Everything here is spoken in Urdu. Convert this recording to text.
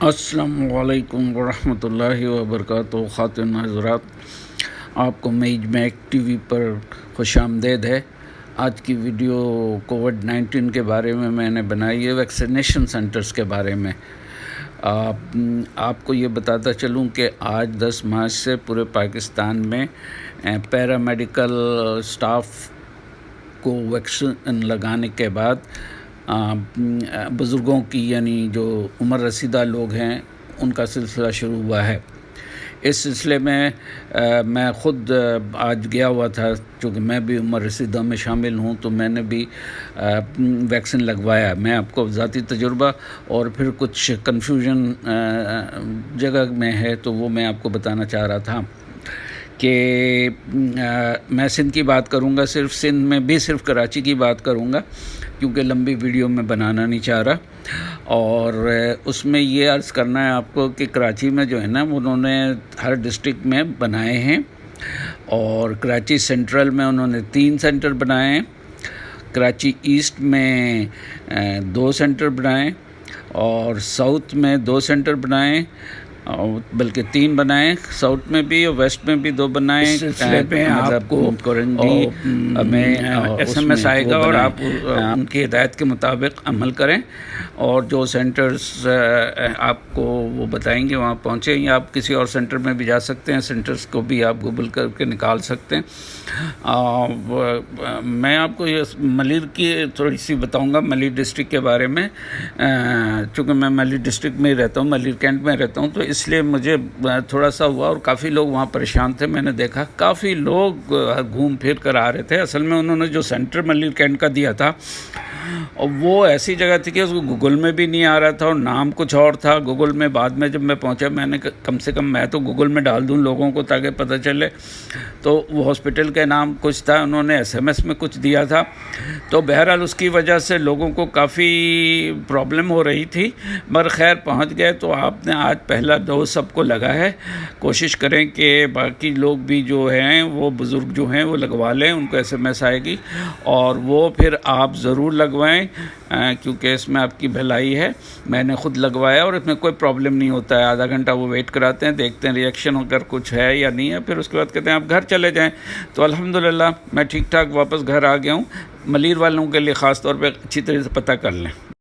السلام علیکم ورحمۃ اللہ وبرکاتہ۔ خواتین حضرات، آپ کو میج میک ٹی وی پر خوش آمدید ہے۔ آج کی ویڈیو کووڈ-19 کے بارے میں نے بنائی ہے، ویکسینیشن سینٹرز کے بارے میں۔ آپ کو یہ بتاتا چلوں کہ آج 10 مارچ سے پورے پاکستان میں پیرامیڈیکل سٹاف کو ویکسین لگانے کے بعد بزرگوں کی، یعنی جو عمر رسیدہ لوگ ہیں، ان کا سلسلہ شروع ہوا ہے۔ اس سلسلے میں میں خود آج گیا ہوا تھا، چونکہ میں بھی عمر رسیدہ میں شامل ہوں، تو میں نے بھی ویکسین لگوایا۔ میں آپ کو ذاتی تجربہ اور پھر کچھ کنفیوژن جگہ میں ہے تو وہ میں آپ کو بتانا چاہ رہا تھا کہ میں سندھ کی بات کروں گا، صرف سندھ میں بھی صرف کراچی کی بات کروں گا، کیونکہ لمبی ویڈیو میں بنانا نہیں چاہ رہا۔ اور اس میں یہ عرض کرنا ہے آپ کو کہ کراچی میں جو ہے نا، انہوں نے ہر ڈسٹرکٹ میں بنائے ہیں، اور کراچی سینٹرل میں انہوں نے 3 سینٹر بنائے ہیں، کراچی ایسٹ میں 2 سینٹر بنائے، اور ساؤتھ میں 2 سینٹر بنائے، بلکہ 3 بنائے، ساؤتھ میں بھی اور ویسٹ میں بھی 2 بنائے۔ اس سلسلے پہ آپ کو کورنجی میں ایس ایم ایس آئے گا، اور آپ ان کی ہدایت کے مطابق عمل کریں، اور جو سینٹرز آپ کو وہ بتائیں گے وہاں پہنچیں، یا آپ کسی اور سینٹر میں بھی جا سکتے ہیں، سینٹرز کو بھی آپ گوگل کر کے نکال سکتے ہیں۔ میں آپ کو یہ ملیر کی تھوڑی سی بتاؤں گا، ملیر ڈسٹرکٹ کے بارے میں، چونکہ میں ملیر ڈسٹرکٹ میں ہی رہتا ہوں، ملیر کینٹ میں رہتا ہوں، تو اس لیے مجھے تھوڑا سا ہوا، اور کافی لوگ وہاں پریشان تھے۔ میں نے دیکھا کافی لوگ گھوم پھر کر آ رہے تھے۔ اصل میں انہوں نے جو سینٹر ملیر کینٹ کا دیا تھا، اور وہ ایسی جگہ تھی کہ اس کو گوگل میں بھی نہیں آ رہا تھا، اور نام کچھ اور تھا گوگل میں۔ بعد میں جب میں پہنچا، میں نے کم سے کم میں تو گوگل میں ڈال دوں لوگوں کو تاکہ پتہ چلے، تو وہ ہاسپٹل کے نام کچھ تھا، انہوں نے ایس ایم ایس میں کچھ دیا تھا، تو بہرحال اس کی وجہ سے لوگوں کو کافی پرابلم ہو رہی تھی، مگر خیر پہنچ گئے۔ تو آپ نے آج پہلا ڈوز سب کو لگا ہے، کوشش کریں کہ باقی لوگ بھی جو ہیں، وہ بزرگ جو ہیں وہ لگوا لیں، ان کو ایس ایم ایس آئے گی، اور وہ پھر آپ ضرور لگوائیں، کیونکہ اس میں آپ کی بھلائی ہے۔ میں نے خود لگوایا، اور اس میں کوئی پرابلم نہیں ہوتا ہے۔ آدھا گھنٹہ وہ ویٹ کراتے ہیں، دیکھتے ہیں ریئیکشن اگر کچھ ہے یا نہیں ہے، پھر اس کے بعد کہتے ہیں آپ گھر چلے جائیں۔ تو الحمدللہ میں ٹھیک ٹھاک واپس گھر آ گیا ہوں۔ ملیر والوں کے لیے خاص طور پہ اچھی طرح سے پتہ کر لیں۔